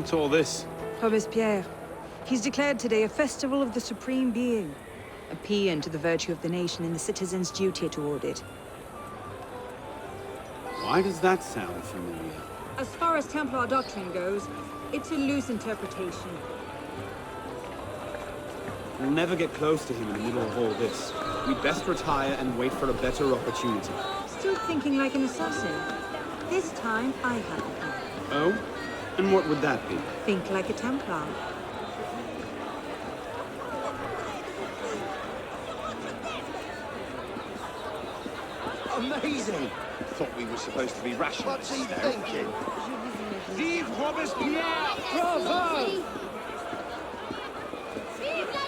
What's all this? Robespierre. He's declared today a festival of the Supreme Being. A paean to the virtue of the nation and the citizens' duty toward it. Why does that sound familiar? As far as Templar doctrine goes, it's a loose interpretation. We'll never get close to him in the middle of all this. We'd best retire and wait for a better opportunity. Still thinking like an assassin. This time, I have a plan. Oh? And what would that be? Think like a Templar. Amazing! Thought we were supposed to be rationalists. What's he thinking? Vive Robespierre! Bravo!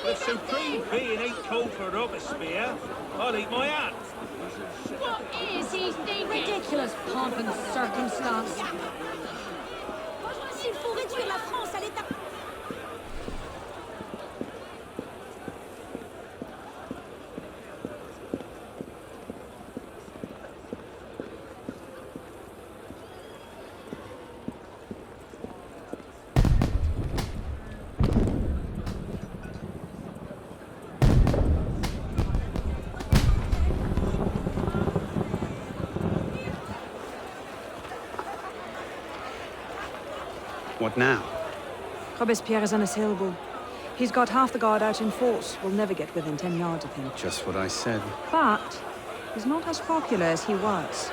The Supreme Being ain't called for Robespierre. I'll eat my hat. What is he thinking? Ridiculous pomp and circumstance. S'il faut réduire la France à l'état... What now? Robespierre is unassailable. He's got half the guard out in force. We'll never get within 10 yards of him. Just what I said. But he's not as popular as he was.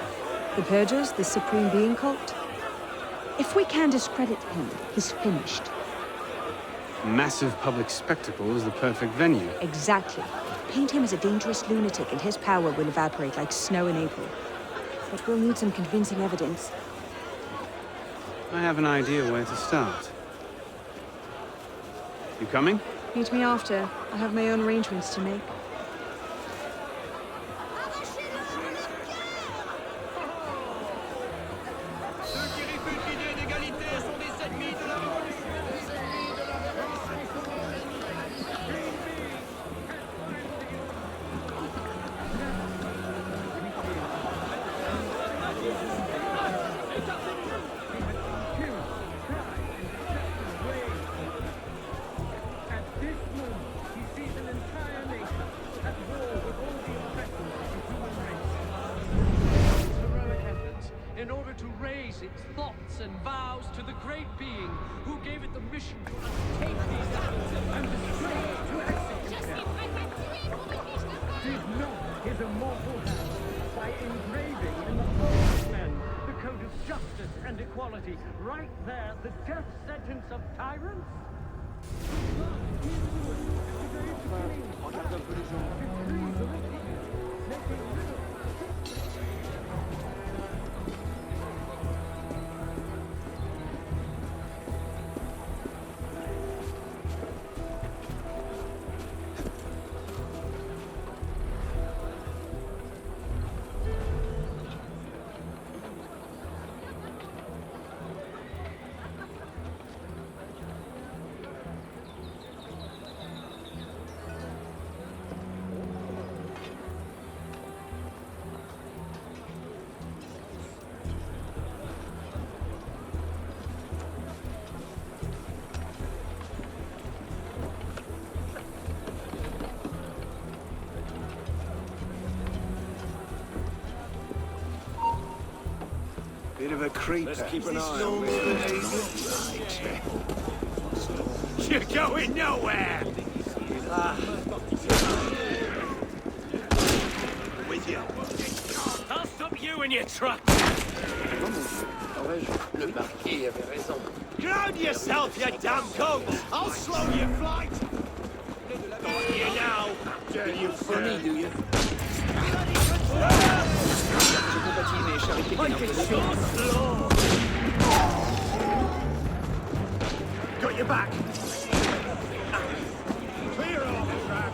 The Purgers, the Supreme Being cult. If we can discredit him, he's finished. Massive public spectacle is the perfect venue. Exactly. Paint him as a dangerous lunatic and his power will evaporate like snow in April. But we'll need some convincing evidence. I have an idea where to start. You coming? Meet me after. I have my own arrangements to make. in order to raise its thoughts and vows to the great being who gave it the mission to undertake these acts and the strength to execute them. Did not his immortal hand by engraving in the whole land the code of justice and equality, right there, the death sentence of tyrants? Regarde un peu les gens. Bit of a creeper. Let's keep an eye on this. You're going nowhere! With you. I'll stop you in your truck! Le marquis avait raison. Ground yourself, you damn goat! I'll slow your flight! Got you now! You funny, do you? Got your back! Clear all the crap!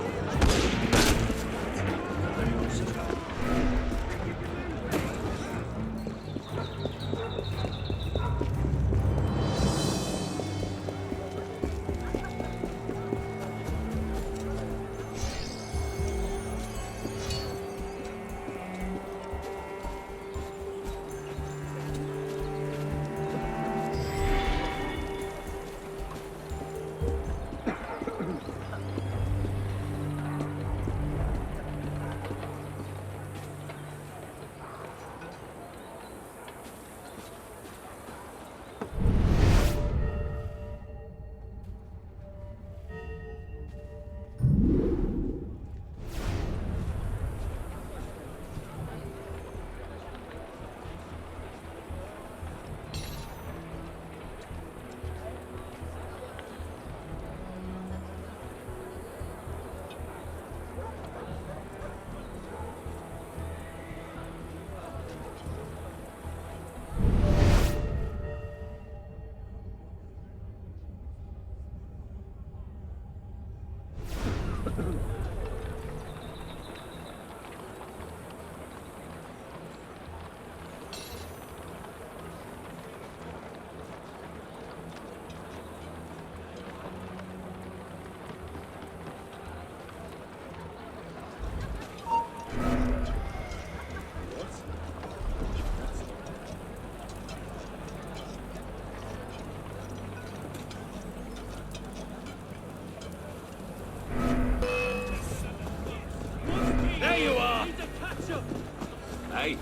Hey,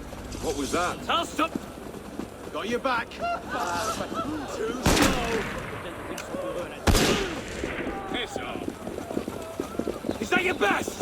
what was that? I'll stop! Got your back. Too slow! Piss off! Is that your best?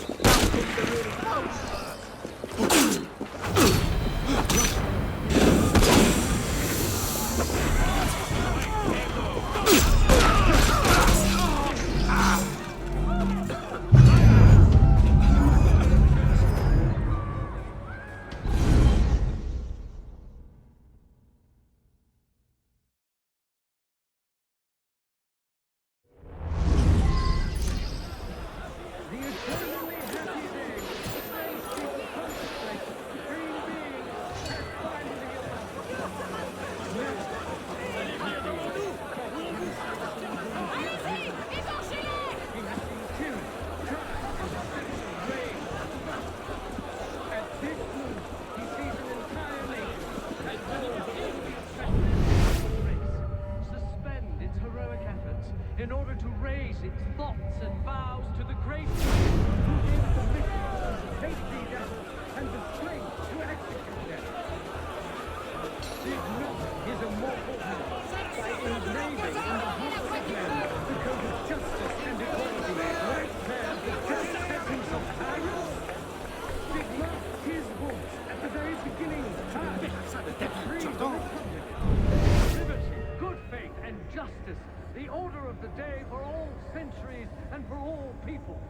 In order to raise its thoughts and vows to the great being who gave the mission to take these acts and the strength to execute them. Did not his immortal hand by engraving on the heart of man the code of justice and equality right there the just sentence of Paris? Did not his voice at the very beginning free the Republic? Liberty, good faith, and justice, the order of the day for all centuries and for all peoples.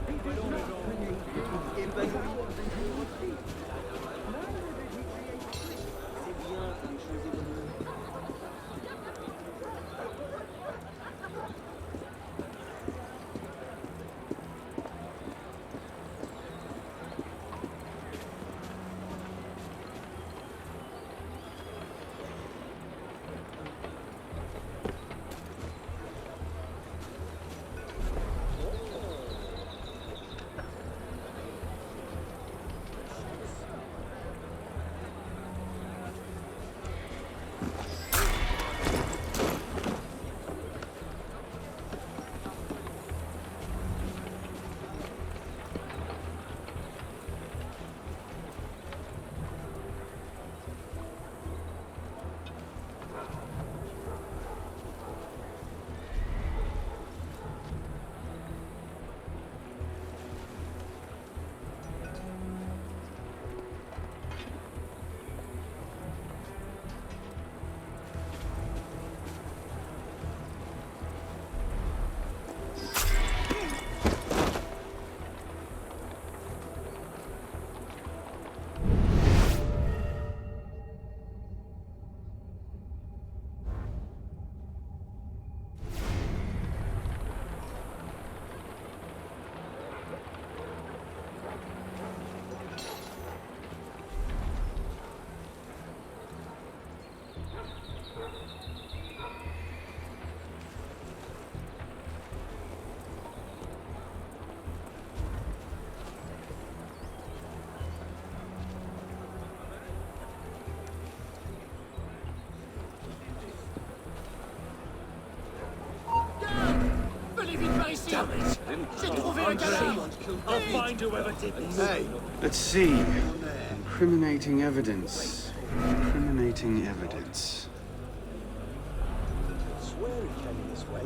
He did not create kings with power that he would seek. Neither did he create priests. Damn it! J'ai trouvé le cadavre! I'll find whoever did this. Hey, Let's see. Incriminating evidence. Incriminating evidence. I swear he came this way.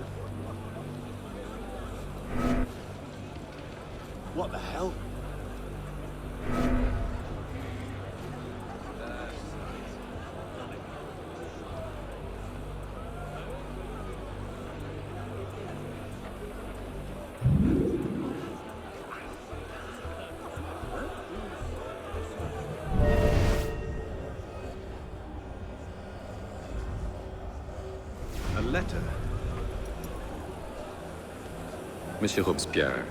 What the hell? A letter. Monsieur Robespierre,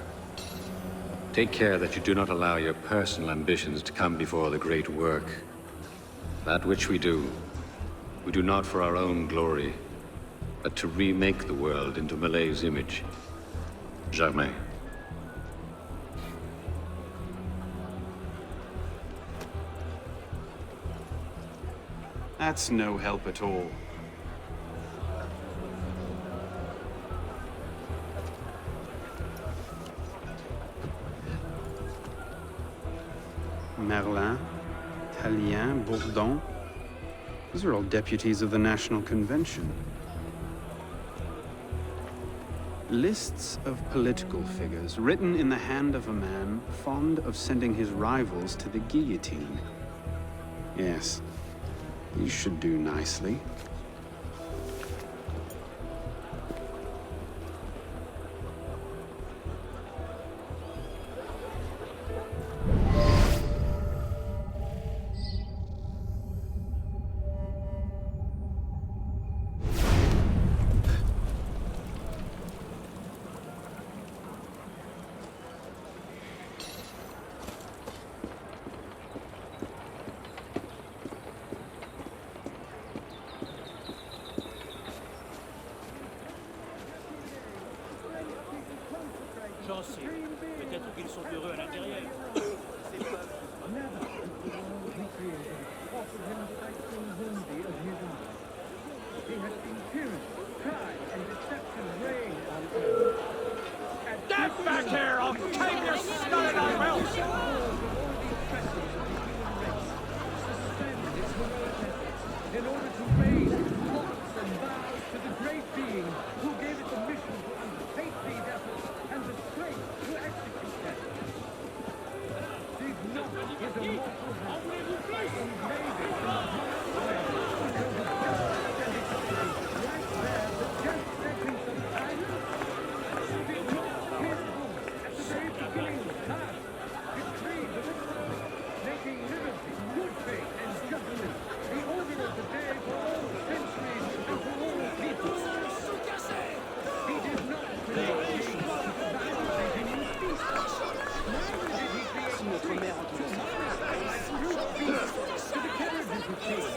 take care that you do not allow your personal ambitions to come before the great work. That which we do not for our own glory, but to remake the world into Malay's image. Germain. That's no help at all. Merlin. Chapelain, Tallien, Bourdon. These are all deputies of the National Convention. Lists of political figures written in the hand of a man fond of sending his rivals to the guillotine. Yes, you should do nicely. J'en sais. Peut-être qu'ils sont heureux à l'intérieur. Get back here! I'll take your stunning on well! In order to raise thoughts and vows to the great being who gave it the mission to undertake these efforts and the strength to execute them. Did not his immortal hand and made it in the highest way because of justice and equality right there the just seconds of time? Did not his voice at the very beginning of time decree the republic, making liberty, good faith, and justice the order of the day for all centuries and for all people? He did not create kings to validate human peace. Neither did he create priests to modify brute beasts to the carriages of kings.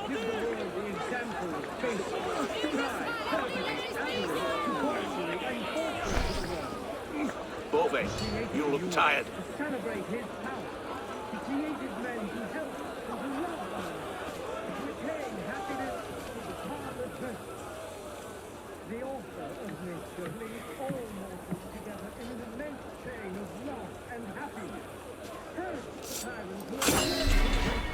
Give the world the example of faith, pride, perfidy, avarice, debauchery, and falsehood to the world. Beauvais, you look tired. To celebrate his power, he created men to help and to love others, to attain happiness with the power of virtue. The author of nature leads all mortals together in an immense chain of love and happiness. Curse the tyrant who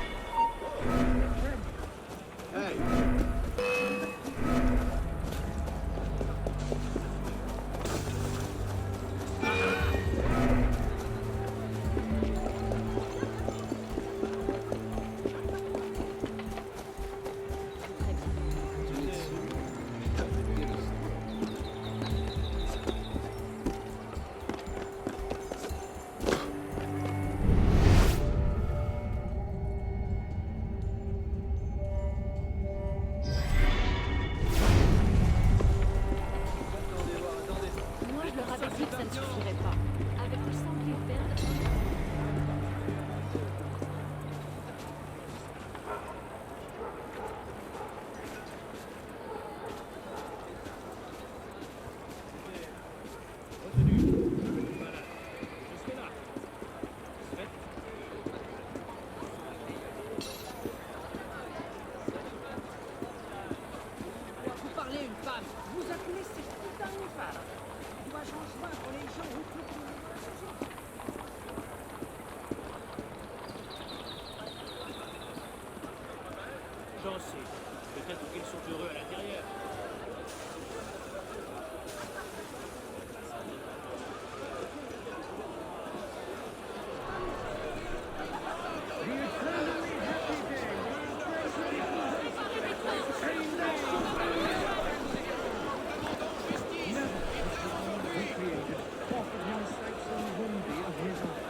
Moi, je leur avais dit que ça ne suffirait pas. Avec le sang qu'ils perdent... vous parlez une femme. Vous appelez ces putains de femmes. Dois-je rejoindre les gens recrutés? J'en sais. Peut-être qu'ils sont heureux à l'intérieur. The eternally happy day created offered him sights unworthy of his own.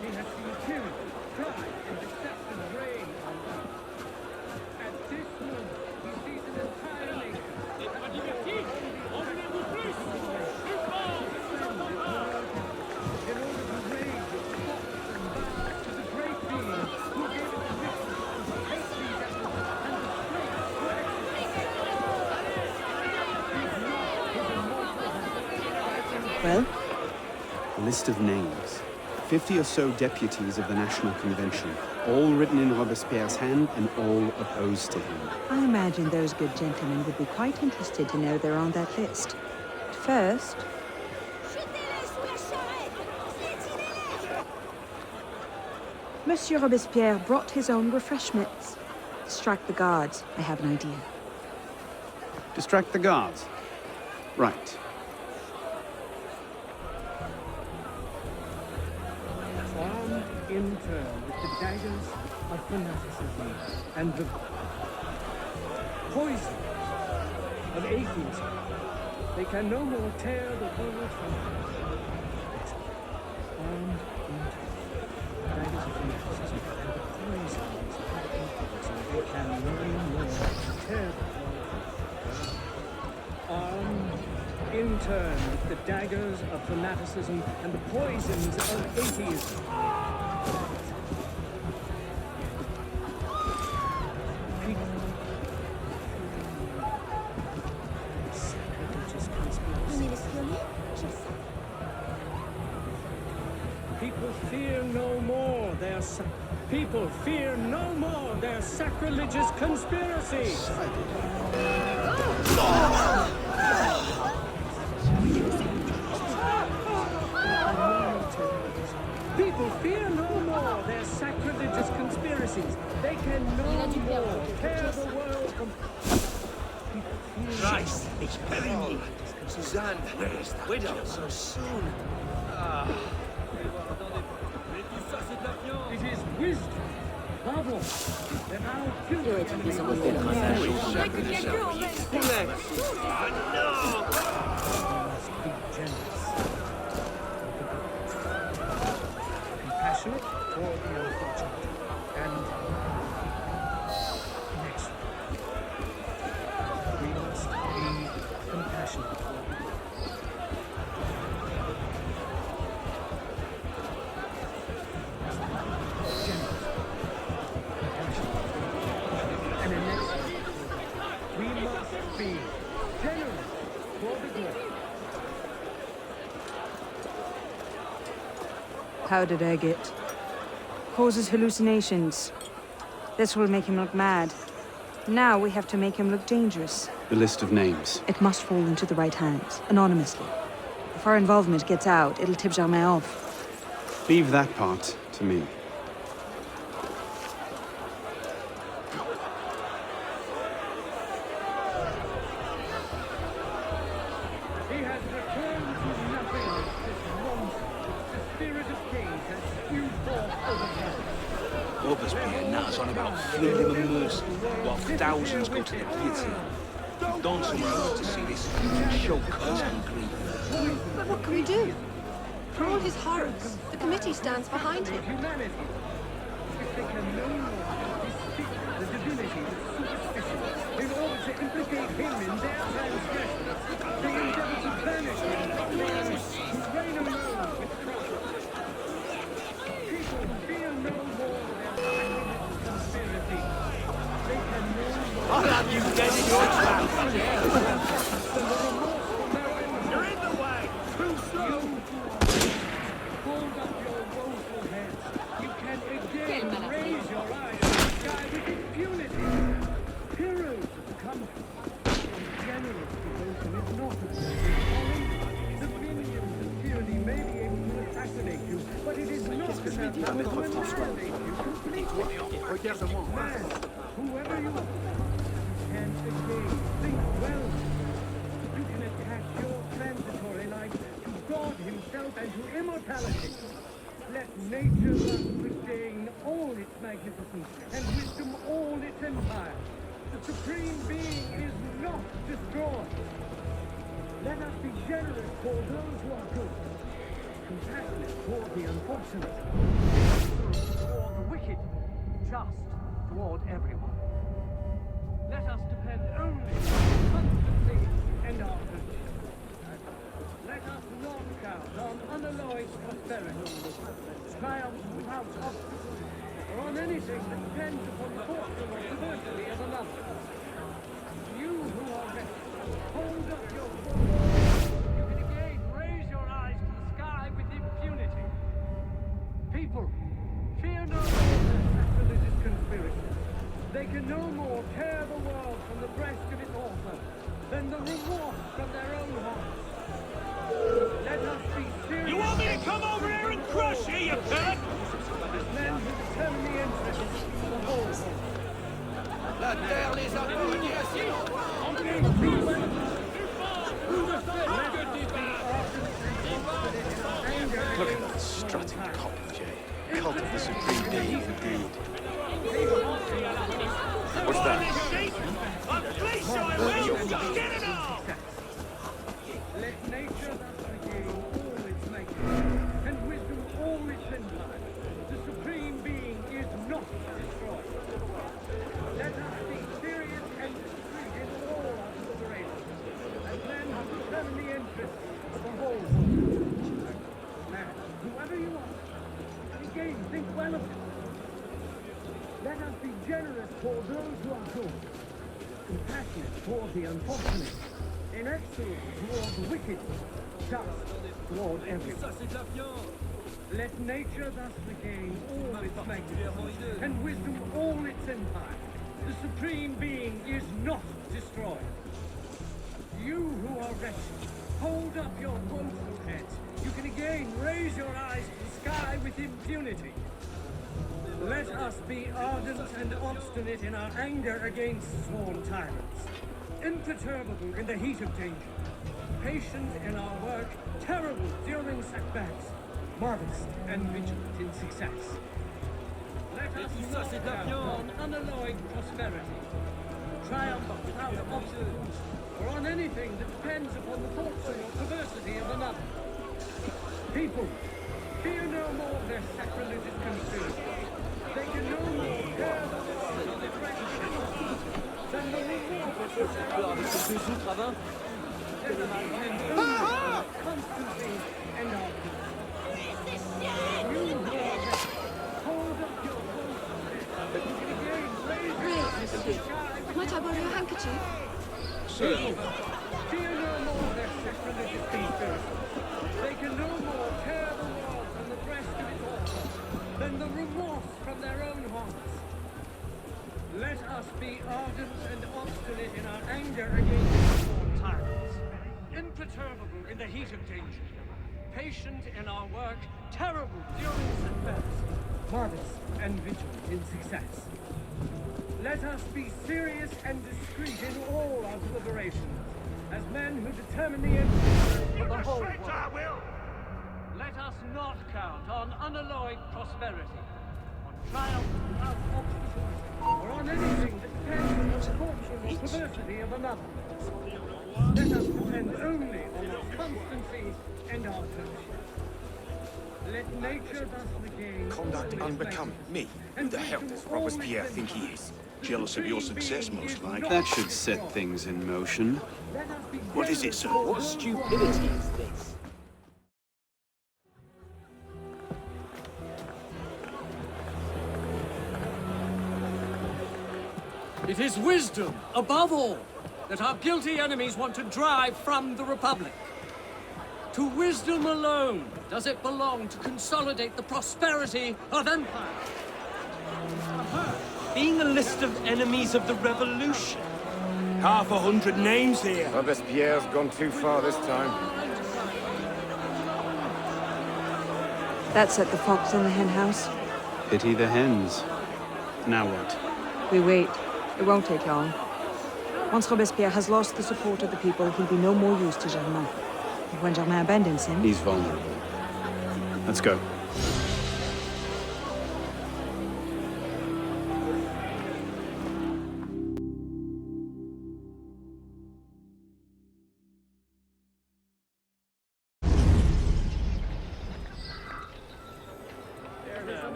He has seen tyranny, pride, and deception reign on earth. At this moment, he sees an entire nation in order to raise its thoughts and vows to the great being who gave it the mission to undertake these efforts and the strength to execute them. Well, A list of names. 50 or so deputies of the National Convention, all written in Robespierre's hand and all opposed to him. I imagine those good gentlemen would be quite interested to know they're on that list. First, Jetez-les sous la charrette! Piétinez-les! Monsieur Robespierre brought his own refreshments. Distract the guards. I have an idea. Distract the guards. Right. Armed in turn with the daggers of fanaticism and the poison of atheism, they can no more tear the world from us. Armed in turn, daggers of fanaticism and the poison of atheism, they can no more tear the world from us. Armed in turn with the daggers of fanaticism and the poisons of atheism. People fear no more their people fear no more their sacrilegious conspiracies. People fear no more their sacrilegious conspiracies. They can no more tear the world from. Christ, it's Perigny. Suzanne, widow, so soon. It is wisdom. Pardon. That our children Be generous. Compassionate toward the unfortunate. And next, we must be compassionate toward and the next, we must be generous for the good. How did I get? Causes hallucinations. This will make him look mad. Now we have to make him look dangerous. The list of names. It must fall into the right hands, anonymously. If our involvement gets out, it'll tip Germain off. Leave that part to me. He has returned to nothing. This monster, the spirit of kings has spewed forth over time. Robespierre nutters on about freedom and mercy, while thousands go to the guillotine. Don't somewhere else to see this show cause and grief. But what can we do? For all his horrors, the committee stands behind him. Humanity. If they can no longer defeat the divinity of superstition in order to implicate him in their transgressions, they endeavor to banish him from the earth, to reign alone with Christ. People fear no more their conspiracy. They can no more. I'll have you dead in your tracks. You're in the way. Too slow. Hold up your woeful heads. You can again raise your eyes to the sky with impunity. Heroes of the country. Generous devotion is not a folly. The minions of tyranny may be able to assassinate you, but it is not enough to annihilate you completely. Man, whoever you are, can again think well. You can attach your transitory life to God himself and to immortality. Let nature thus retain all its magnificence and wisdom all its empire. The Supreme Being is not destroyed. Let us be generous toward those who are good, compassionate toward the unfortunate, toward the wicked, just toward everyone. Let us depend only on constancy and our virtue. Let us not count on unalloyed prosperity, triumph without obstacles, or on anything that depends upon the fortune or diversity of another. You who are restless, hold up your voice. You can again raise your eyes to the sky with impunity. People, fear no more their sacrilegious conspiracies. They can no more tear the world from the breast of its author than the remorse from their own hearts. Let us be serious. You want me to come over here and crush you, you pig? men who determine the interests of the whole world. La terre les a connus assez Look at that strutting popinjay. Cult of the Supreme Being, indeed. What's that? Let nature thus regain all its making, and wisdom all its empire. The Supreme Being is not destroyed. Let us be serious and discreet in all our deliberations, as men who determine the interests of the whole world. Man, whoever you are, again, think well of it. Let us be generous toward those who are good, compassionate toward the unfortunate, inexorable toward the wicked, just toward everyone. Let nature thus regain all its magnificence, and wisdom all its empire. The Supreme Being is not destroyed. You who are wretched, hold up your woeful heads. You can again raise your eyes to the sky with impunity. Let us be ardent and obstinate in our anger against sworn tyrants, imperturbable in the heat of danger, patient in our work, terrible during setbacks, modest and vigilant in success. Let us not count on unalloyed prosperity, triumph without obstacles, or on anything that depends upon the fortune or perversity of another. People, fear no more their sacrilegious conspiracy. They can no more bear the loss of their friendship than the reward of their own. Constancy and our peace. You who are rich, hold up your voices. You can again raise your eyes to the sky with Might I borrow your handkerchief? Certainly. fear no more their sacrilegious conspiracy. They can no more tear the world from the breast of its author than the remorse from their own hearts. Let us be ardent and obstinate in our anger against sworn tyrants, imperturbable in the heat of danger, patient in our work, terrible during setbacks, modest and vigilant in success. Let us be serious and discreet in all our deliberations, as men who determine the interests of the whole world. Let us not count on unalloyed prosperity, on triumph without obstacles, or on anything that depends on the fortune or perversity of another. Let us depend only on our constancy and our virtue. Let nature thus regain Conduct unbecoming. Me? Who the hell does Robespierre think he is? Jealous of your success, most like. That should set things in motion. What is it, sir? What stupidity is this? It is wisdom, above all, that our guilty enemies want to drive from the Republic. To wisdom alone does it belong to consolidate the prosperity of empire. Being a list of enemies of the revolution. 100 names here. Robespierre's gone too far this time. That set the fox in the hen house. Pity the hens. Now what? We wait. It won't take long. Once Robespierre has lost the support of the people, he'll be no more use to Germain. And when Germain abandons him... He's vulnerable. Let's go.